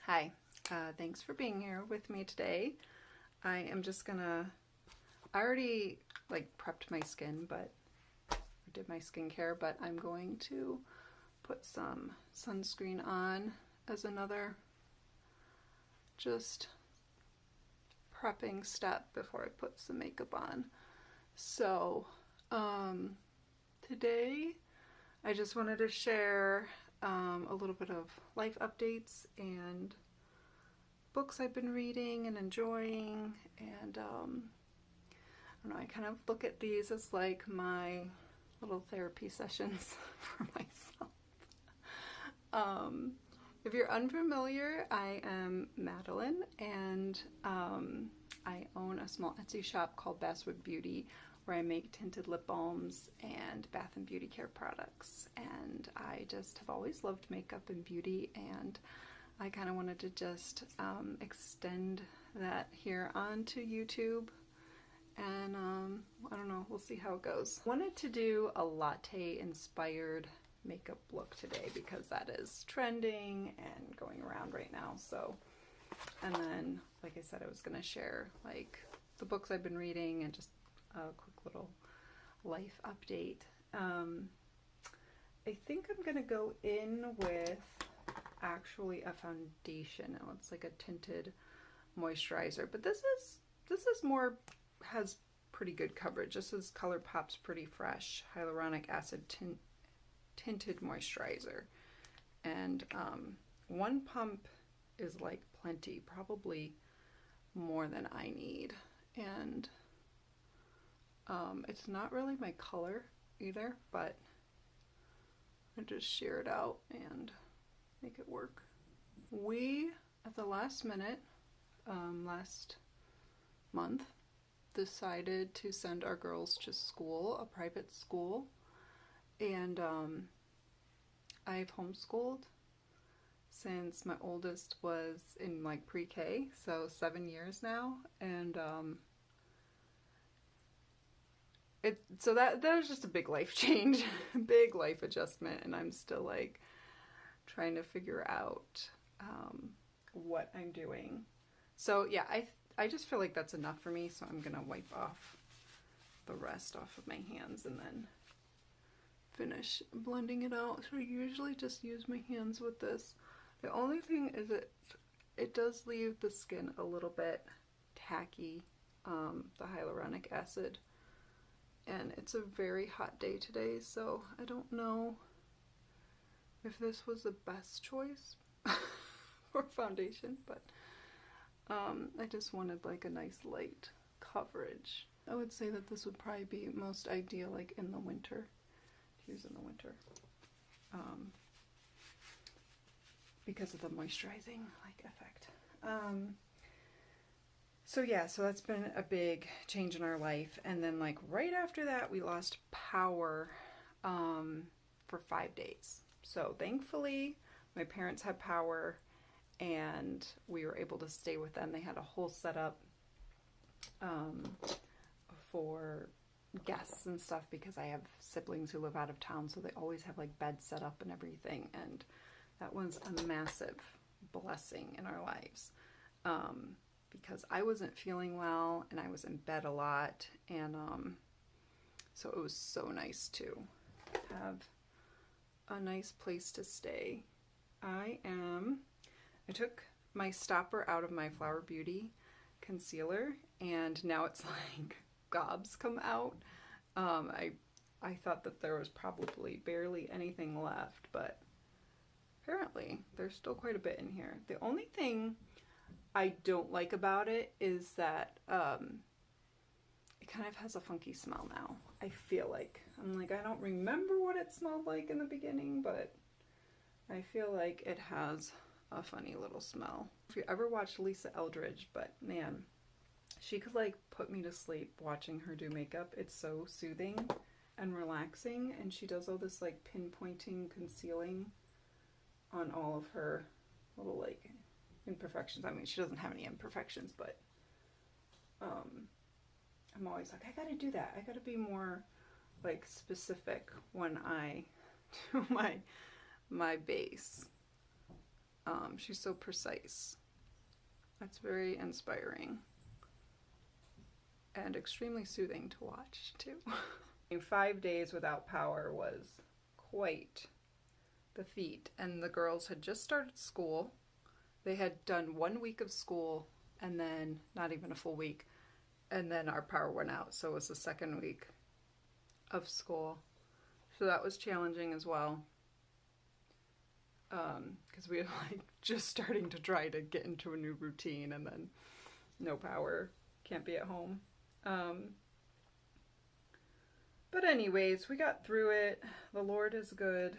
Hi, thanks for being here with me today. I am just gonna, I already like prepped my skin, but did my skincare, but I'm going to put some sunscreen on as another just prepping step before I put some makeup on. So today I just wanted to share a little bit of life updates and books I've been reading and enjoying, and I don't know, I kind of look at these as like my little therapy sessions for myself. If you're unfamiliar, I am Madeline, and I own a small Etsy shop called Basswood Beauty, where I make tinted lip balms and bath and beauty care products. And I just have always loved makeup and beauty, and I kind of wanted to just extend that here onto YouTube. And I don't know, we'll see how it goes. Wanted to do a latte inspired makeup look today because that is trending and going around right now. So, and then like I said, I was gonna share like the books I've been reading and just a quick little life update. I think I'm gonna go in with actually a foundation. Oh, it's like a tinted moisturizer, but this is more, has pretty good coverage. This is Colourpop's Pretty Fresh Hyaluronic Acid Tinted Moisturizer, and one pump is like plenty, probably more than I need, and it's not really my color either, but I just shear it out and make it work. We, at the last minute, last month, decided to send our girls to school, a private school, and I've homeschooled since my oldest was in like pre-K, so 7 years now, and so that was just a big life change, big life adjustment, and I'm still like trying to figure out what I'm doing. So yeah, I just feel like that's enough for me, so I'm gonna wipe off the rest off of my hands and then finish blending it out. So I usually just use my hands with this. The only thing is it does leave the skin a little bit tacky, the hyaluronic acid. And it's a very hot day today, so I don't know if this was the best choice for foundation, but I just wanted like a nice light coverage. I would say that this would probably be most ideal like in the winter, to use in the winter, because of the moisturizing like effect. So yeah, so that's been a big change in our life. And then like right after that, we lost power for 5 days. So thankfully my parents had power and we were able to stay with them. They had a whole setup for guests and stuff because I have siblings who live out of town, so they always have like beds set up and everything, and that was a massive blessing in our lives. Because I wasn't feeling well and I was in bed a lot, and so it was so nice to have a nice place to stay. I took my stopper out of my Flower Beauty concealer, and now it's like gobs come out. I thought that there was probably barely anything left, but apparently there's still quite a bit in here. The only thing I don't like about it is that it kind of has a funky smell now. I feel like, I'm like, I don't remember what it smelled like in the beginning, but I feel like it has a funny little smell. If you ever watched Lisa Eldridge, but man, she could like put me to sleep watching her do makeup. It's so soothing and relaxing, and she does all this like pinpointing, concealing on all of her little like imperfections. I mean, she doesn't have any imperfections, but I'm always like, I gotta do that. I gotta be more like specific when I do my base. She's so precise. That's very inspiring and extremely soothing to watch too. 5 days without power was quite the feat, and the girls had just started school. They had done 1 week of school and then not even a full week, and then our power went out, so it was the second week of school. So that was challenging as well, because we were like just starting to try to get into a new routine, and then no power, can't be at home. But anyways, we got through it. The Lord is good,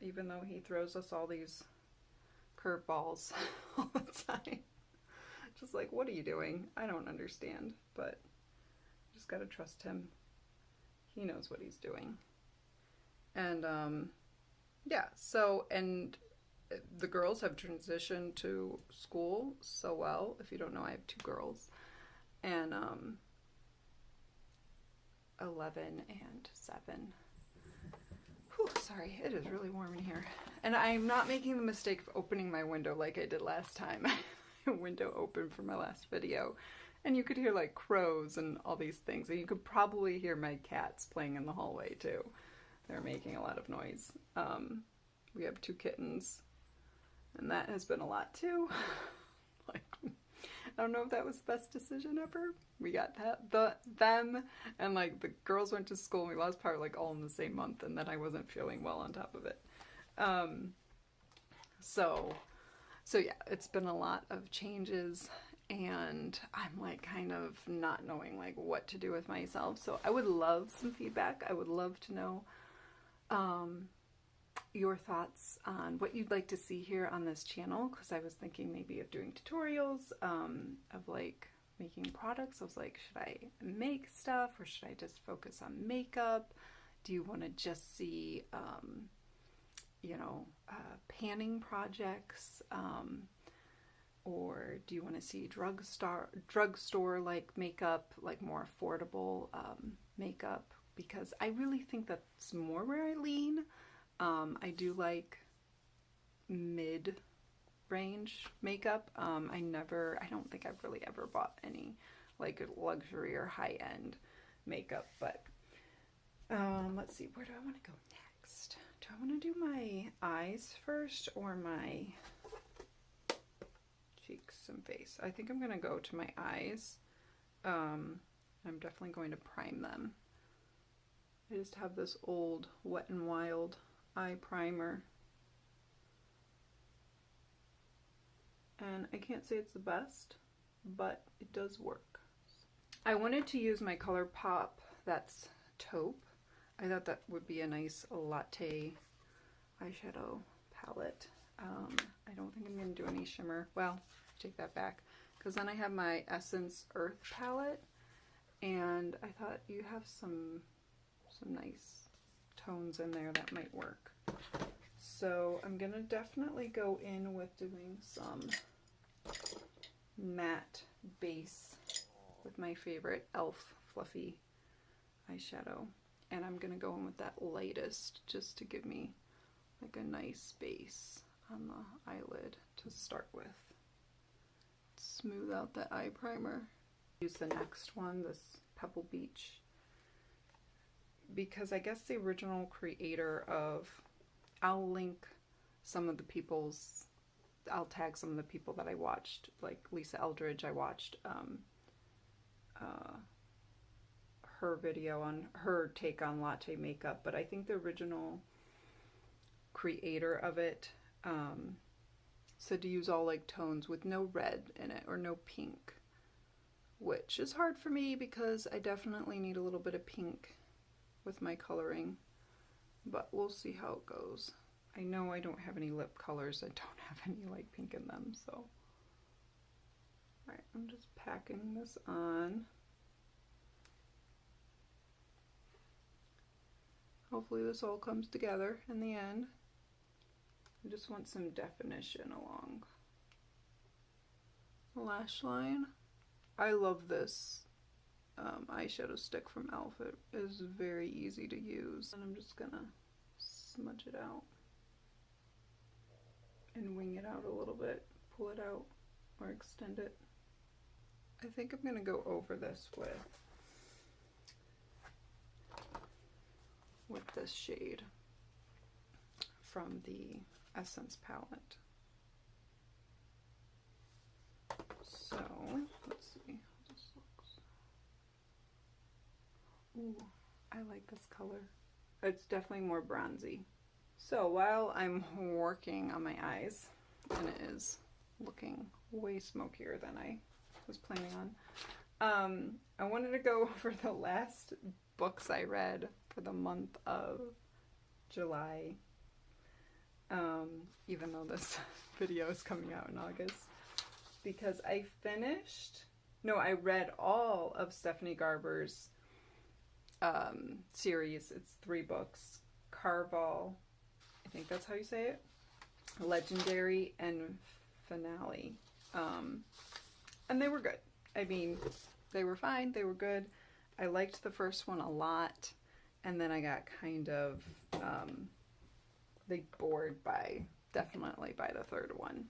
even though he throws us all these curveballs all the time. Just like, what are you doing? I don't understand, but just gotta trust him. He knows what he's doing. And yeah, so, and the girls have transitioned to school so well. If you don't know, I have 2 girls, and 11 and 7. Whew, sorry, it is really warm in here. And I'm not making the mistake of opening my window like I did last time. Window open for my last video, and you could hear like crows and all these things, and you could probably hear my cats playing in the hallway too. They're making a lot of noise. We have 2 kittens, and that has been a lot too. Like, I don't know if that was the best decision ever. We got them, and like the girls went to school, and we lost power like all in the same month, and then I wasn't feeling well on top of it. So yeah, it's been a lot of changes, and I'm like kind of not knowing like what to do with myself. So I would love some feedback. I would love to know your thoughts on what you'd like to see here on this channel, because I was thinking maybe of doing tutorials of like making products. I was like, should I make stuff, or should I just focus on makeup? Do you want to just see you know, panning projects, or do you want to see drugstore like makeup, like more affordable makeup? Because I really think that's more where I lean. I do like mid-range makeup. I don't think I've really ever bought any like luxury or high-end makeup, but let's see, where do I want to go next? Do I want to do my eyes first, or my cheeks and face? I think I'm going to go to my eyes. I'm definitely going to prime them. I just have this old Wet n Wild eye primer, and I can't say it's the best, but it does work. I wanted to use my Colourpop, that's Taupe. I thought that would be a nice latte eyeshadow palette. I don't think I'm going to do any shimmer. Well, take that back, because then I have my Essence Earth palette, and I thought you have some nice tones in there that might work. So I'm going to definitely go in with doing some matte base with my favorite e.l.f. Fluffy eyeshadow. And I'm going to go in with that lightest just to give me like a nice base on the eyelid to start with. Smooth out that eye primer. Use the next one, this Pebble Beach, because I guess the original creator of, I'll link some of the people's, I'll tag some of the people that I watched, like Lisa Eldridge. I watched her video on her take on latte makeup, but I think the original creator of it said to use all like tones with no red in it or no pink, which is hard for me because I definitely need a little bit of pink with my coloring, but we'll see how it goes. I know I don't have any lip colors that don't have any like pink in them, so alright, I'm just packing this on. Hopefully this all comes together in the end. I just want some definition along the lash line. I love this eyeshadow stick from e.l.f. It is very easy to use, and I'm just gonna smudge it out. and wing it out a little bit, pull it out or extend it. I think I'm going to go over this with this shade from the Essence palette. So, let's see how this looks. Ooh, I like this color. It's definitely more bronzy. So while I'm working on my eyes, and it is looking way smokier than I was planning on, I wanted to go over the last books I read for the month of July, even though this video is coming out in August, because I read all of Stephanie Garber's series. It's 3 books. Caraval, I think that's how you say it, Legendary, and Finale. And they were good. I mean, they were fine. They were good. I liked the first one a lot. And then I got kind of bored definitely by the third one,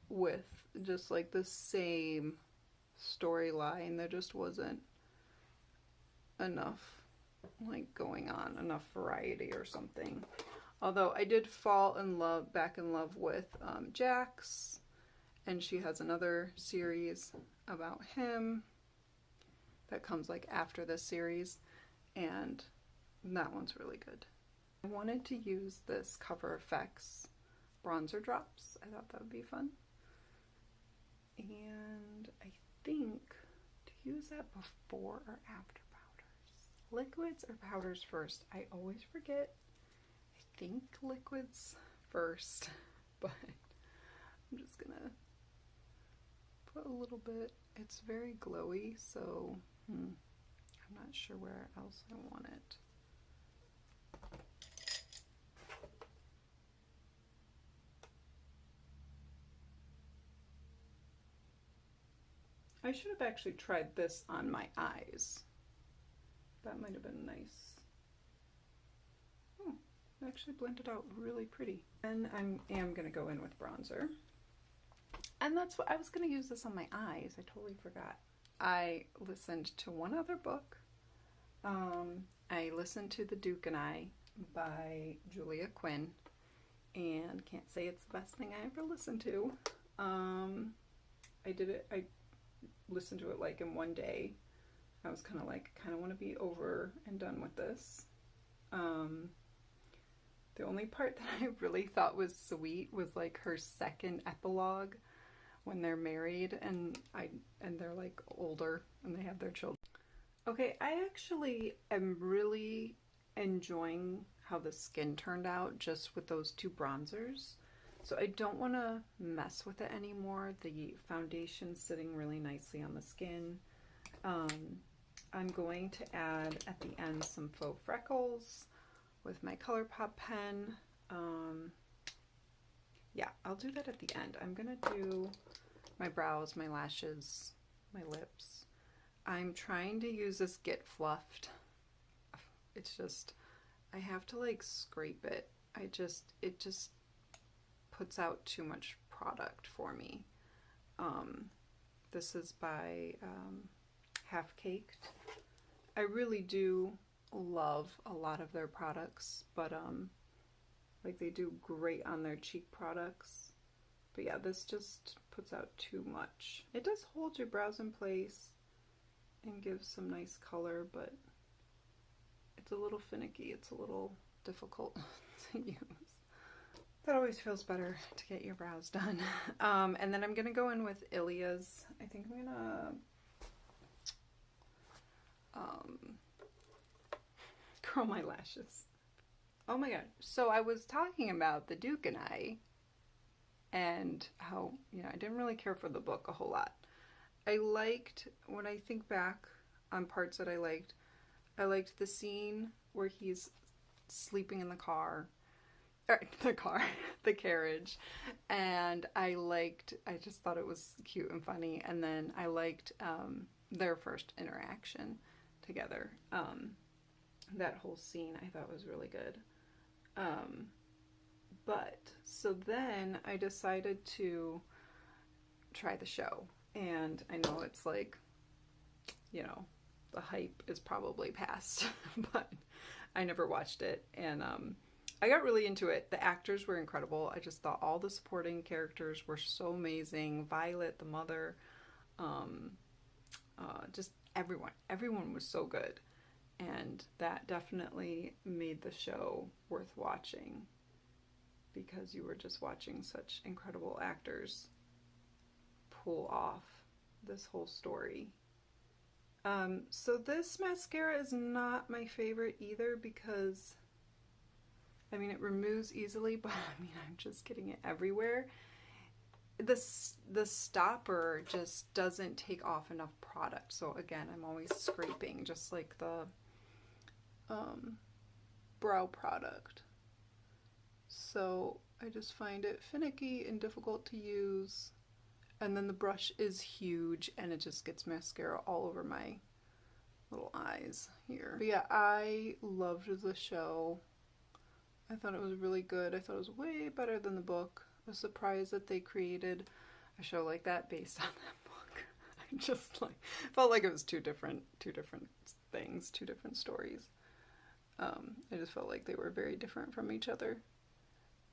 with just like the same storyline. There just wasn't enough like going on, enough variety or something. Although I did fall back in love with Jax, and she has another series about him that comes like after this series, and that one's really good. I wanted to use this Cover FX bronzer drops. I thought that would be fun. And I think to use that before or after powders. Liquids or powders first? I always forget. I think liquids first, but I'm just gonna put a little bit. It's very glowy, so I'm not sure where else I want it. I should have actually tried this on my eyes. That might have been nice. Oh, it actually blended out really pretty. And I am going to go in with bronzer. And that's what I was going to use this on my eyes. I totally forgot. I listened to one other book. I listened to The Duke and I by Julia Quinn. And can't say it's the best thing I ever listened to. I listened to it like in one day. I was kind of want to be over and done with this. The only part that I really thought was sweet was like her second epilogue when they're married and they're like older and they have their children. Okay, I actually am really enjoying how the skin turned out just with those 2 bronzers. So I don't want to mess with it anymore. The foundation's sitting really nicely on the skin. I'm going to add at the end some faux freckles with my Colourpop pen. Yeah, I'll do that at the end. I'm going to do my brows, my lashes, my lips. I'm trying to use this Get Fluffed. It's just, I have to like scrape it. It just puts out too much product for me. This is by Half Caked. I really do love a lot of their products, but like they do great on their cheek products. But yeah, this just puts out too much. It does hold your brows in place and gives some nice color, but it's a little finicky. It's a little difficult to use. That always feels better to get your brows done. And then I'm going to go in with Ilia's. I think I'm going to curl my lashes. Oh my god. So I was talking about The Duke and I and how, I didn't really care for the book a whole lot. I liked, when I think back on parts that I liked the scene where he's sleeping in the carriage, and I just thought it was cute and funny, and then I liked their first interaction together. That whole scene I thought was really good. But, so then I decided to try the show. And I know it's like, you know, the hype is probably past, but I never watched it. And I got really into it. The actors were incredible. I just thought all the supporting characters were so amazing. Violet, the mother, just everyone was so good. And that definitely made the show worth watching, because you were just watching such incredible actors pull off this whole story. So this mascara is not my favorite either, because I mean, it removes easily, but I mean, I'm just getting it everywhere. The stopper just doesn't take off enough product. So again, I'm always scraping, just like the brow product. So I just find it finicky and difficult to use. And then the brush is huge and it just gets mascara all over my little eyes here. But yeah, I loved the show. I thought it was really good. I thought it was way better than the book. I was surprised that they created a show like that based on that book. I just like felt like it was two different things, two different stories. I just felt like they were very different from each other.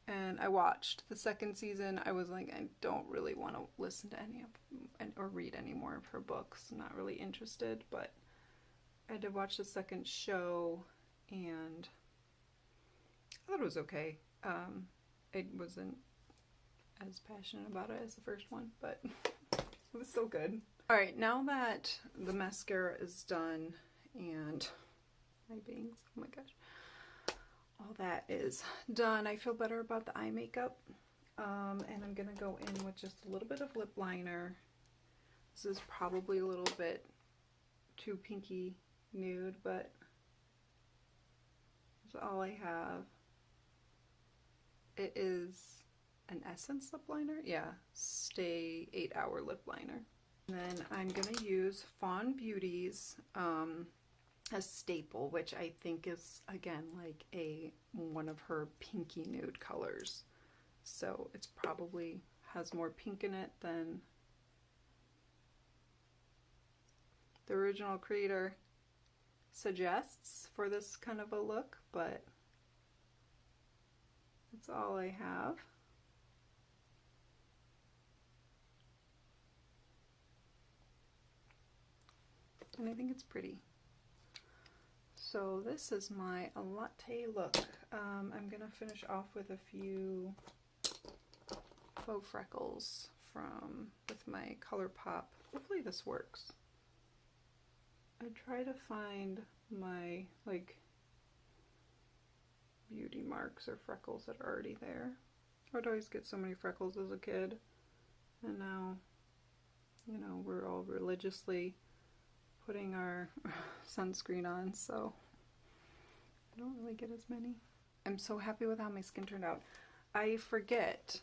And I watched the second season. I was like, I don't really want to listen to any of or read any more of her books. I'm not really interested, but I did watch the second show and I thought it was okay. I wasn't as passionate about it as the first one, but it was still good. Alright, now that the mascara is done and my bangs, oh my gosh, all that is done, I feel better about the eye makeup. And I'm gonna go in with just a little bit of lip liner. This is probably a little bit too pinky nude, but that's all I have. It is an Essence lip liner. Yeah, Stay 8-Hour lip liner. And then I'm gonna use Fawn Beauty's a staple, which I think is again like one of her pinky nude colors. So it's probably has more pink in it than the original creator suggests for this kind of a look, but that's all I have. And I think it's pretty. So this is my latte look. I'm gonna finish off with a few faux freckles with my Colourpop. Hopefully this works. I try to find my like beauty marks or freckles that are already there. I would always get so many freckles as a kid, and now, you know, we're all religiously putting our sunscreen on, so I don't really get as many. I'm so happy with how my skin turned out. I forget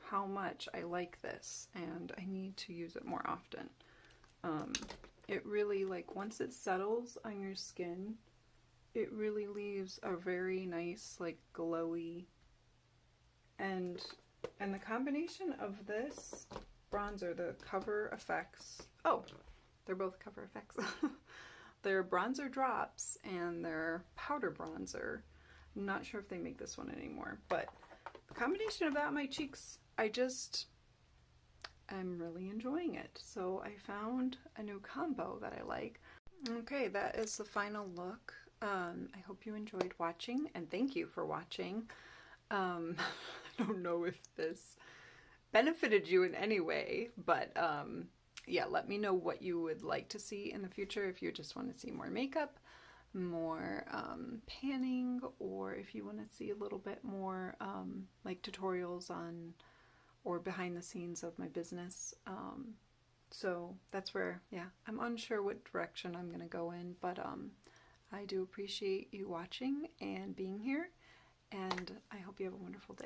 how much I like this, and I need to use it more often. It really, like, once it settles on your skin, it really leaves a very nice, like, glowy, and the combination of this bronzer, the Cover Effects, oh, they're both Cover Effects. They're bronzer drops and they're powder bronzer. I'm not sure if they make this one anymore, but the combination of that on my cheeks, I'm really enjoying it. So I found a new combo that I like. Okay, that is the final look. I hope you enjoyed watching, and thank you for watching. I don't know if this benefited you in any way, but yeah, let me know what you would like to see in the future, if you just want to see more makeup, more panning, or if you want to see a little bit more like tutorials on or behind the scenes of my business. So that's where, yeah, I'm unsure what direction I'm going to go in, but I do appreciate you watching and being here, and I hope you have a wonderful day.